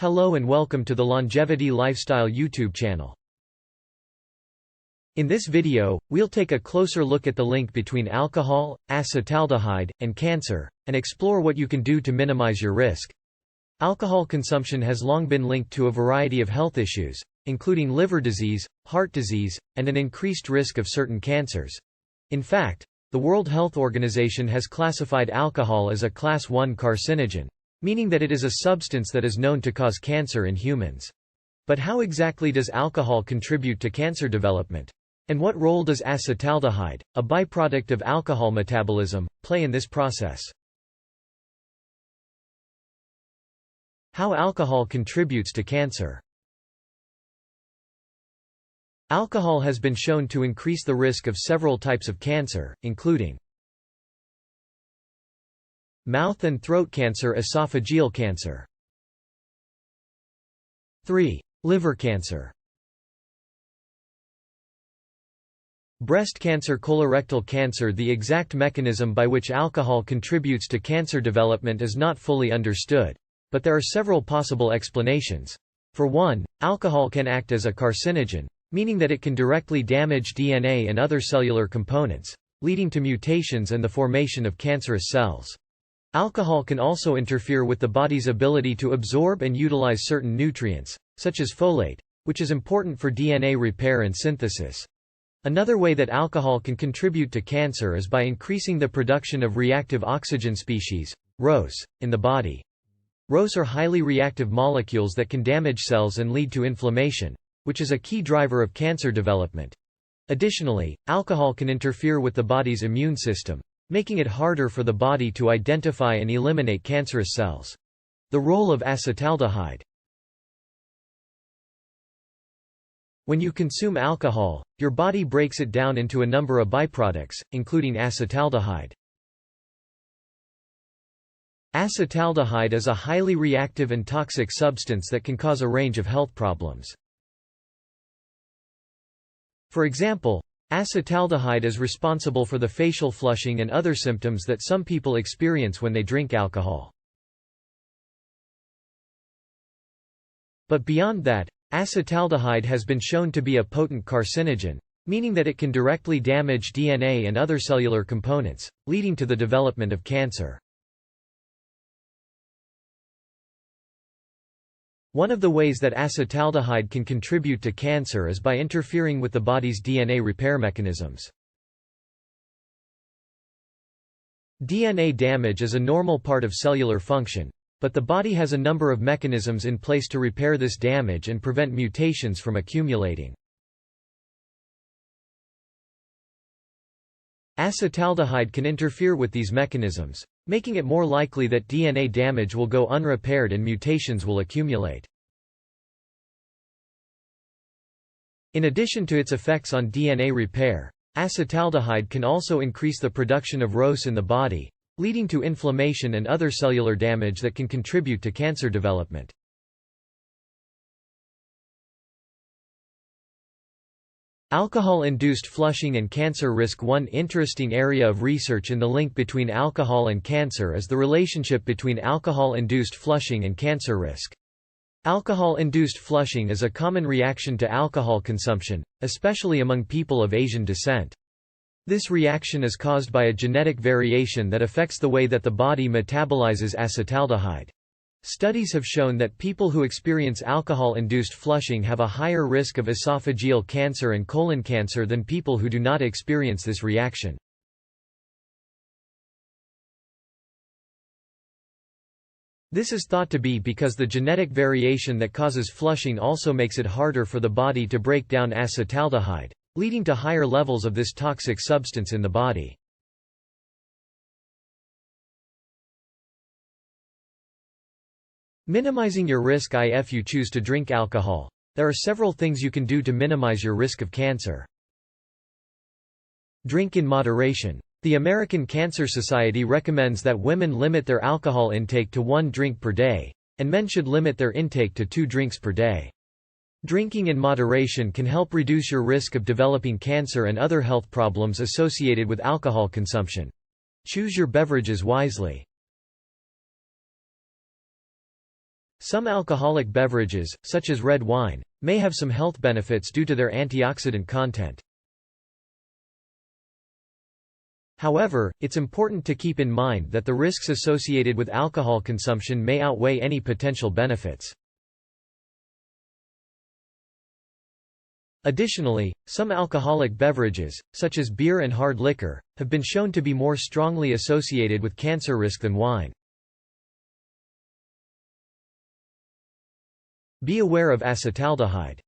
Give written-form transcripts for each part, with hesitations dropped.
Hello and welcome to the Longevity Lifestyle YouTube channel. In this video, we'll take a closer look at the link between alcohol, acetaldehyde, and cancer, and explore what you can do to minimize your risk. Alcohol consumption has long been linked to a variety of health issues, including liver disease, heart disease, and an increased risk of certain cancers. In fact, the World Health Organization has classified alcohol as a Class 1 carcinogen, meaning that it is a substance that is known to cause cancer in humans. But how exactly does alcohol contribute to cancer development? And what role does acetaldehyde, a byproduct of alcohol metabolism, play in this process? How alcohol contributes to cancer. Alcohol has been shown to increase the risk of several types of cancer, including mouth and throat cancer, esophageal cancer. 3. Liver cancer. Breast cancer, colorectal cancer. The exact mechanism by which alcohol contributes to cancer development is not fully understood, but there are several possible explanations. For one, alcohol can act as a carcinogen, meaning that it can directly damage DNA and other cellular components, leading to mutations and the formation of cancerous cells. Alcohol can also interfere with the body's ability to absorb and utilize certain nutrients, such as folate, which is important for DNA repair and synthesis. Another way that alcohol can contribute to cancer is by increasing the production of reactive oxygen species, ROS, in the body. ROS are highly reactive molecules that can damage cells and lead to inflammation, which is a key driver of cancer development. Additionally, alcohol can interfere with the body's immune system, making it harder for the body to identify and eliminate cancerous cells. The role of acetaldehyde. When you consume alcohol, your body breaks it down into a number of byproducts, including acetaldehyde. Acetaldehyde is a highly reactive and toxic substance that can cause a range of health problems. For example, acetaldehyde is responsible for the facial flushing and other symptoms that some people experience when they drink alcohol. But beyond that, acetaldehyde has been shown to be a potent carcinogen, meaning that it can directly damage DNA and other cellular components, leading to the development of cancer. One of the ways that acetaldehyde can contribute to cancer is by interfering with the body's DNA repair mechanisms. DNA damage is a normal part of cellular function, but the body has a number of mechanisms in place to repair this damage and prevent mutations from accumulating. Acetaldehyde can interfere with these mechanisms, making it more likely that DNA damage will go unrepaired and mutations will accumulate. In addition to its effects on DNA repair, acetaldehyde can also increase the production of ROS in the body, leading to inflammation and other cellular damage that can contribute to cancer development. Alcohol-induced flushing and cancer risk. One interesting area of research in the link between alcohol and cancer is the relationship between alcohol-induced flushing and cancer risk. Alcohol-induced flushing is a common reaction to alcohol consumption, especially among people of Asian descent. This reaction is caused by a genetic variation that affects the way that the body metabolizes acetaldehyde. Studies have shown that people who experience alcohol-induced flushing have a higher risk of esophageal cancer and colon cancer than people who do not experience this reaction. This is thought to be because the genetic variation that causes flushing also makes it harder for the body to break down acetaldehyde, leading to higher levels of this toxic substance in the body. Minimizing your risk. If you choose to drink alcohol, there are several things you can do to minimize your risk of cancer. Drink in moderation. The American Cancer Society recommends that women limit their alcohol intake to 1 drink per day, and men should limit their intake to 2 drinks per day. Drinking in moderation can help reduce your risk of developing cancer and other health problems associated with alcohol consumption. Choose your beverages wisely. Some alcoholic beverages, such as red wine, may have some health benefits due to their antioxidant content. However, it's important to keep in mind that the risks associated with alcohol consumption may outweigh any potential benefits. Additionally, some alcoholic beverages, such as beer and hard liquor, have been shown to be more strongly associated with cancer risk than wine. Be aware of acetaldehyde.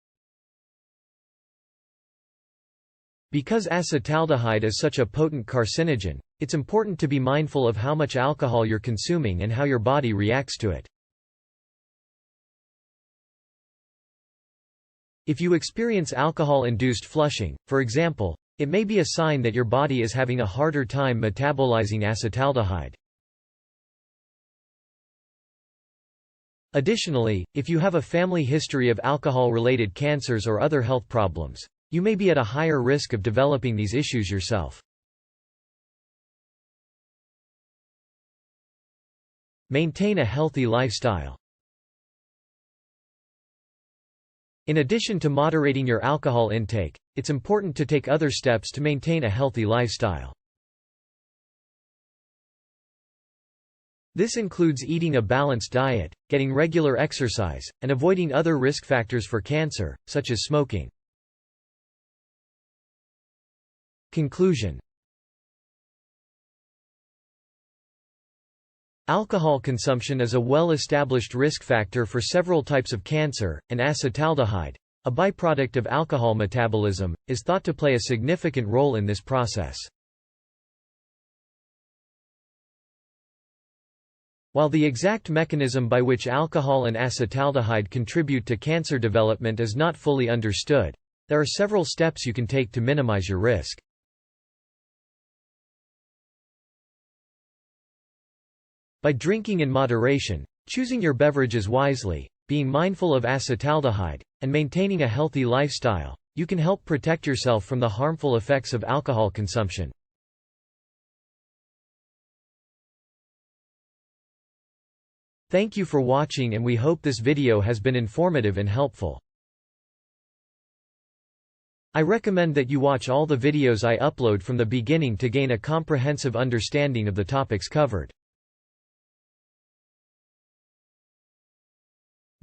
Because acetaldehyde is such a potent carcinogen, it's important to be mindful of how much alcohol you're consuming and how your body reacts to it. If you experience alcohol-induced flushing, for example, it may be a sign that your body is having a harder time metabolizing acetaldehyde. Additionally, if you have a family history of alcohol-related cancers or other health problems, you may be at a higher risk of developing these issues yourself. Maintain a healthy lifestyle. In addition to moderating your alcohol intake, it's important to take other steps to maintain a healthy lifestyle. This includes eating a balanced diet, getting regular exercise, and avoiding other risk factors for cancer, such as smoking. Conclusion. Alcohol consumption is a well-established risk factor for several types of cancer, and acetaldehyde, a byproduct of alcohol metabolism, is thought to play a significant role in this process. While the exact mechanism by which alcohol and acetaldehyde contribute to cancer development is not fully understood, there are several steps you can take to minimize your risk. By drinking in moderation, choosing your beverages wisely, being mindful of acetaldehyde, and maintaining a healthy lifestyle, you can help protect yourself from the harmful effects of alcohol consumption. Thank you for watching, and we hope this video has been informative and helpful. I recommend that you watch all the videos I upload from the beginning to gain a comprehensive understanding of the topics covered.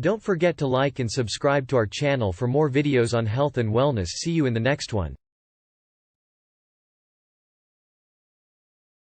Don't forget to like and subscribe to our channel for more videos on health and wellness. See you in the next one.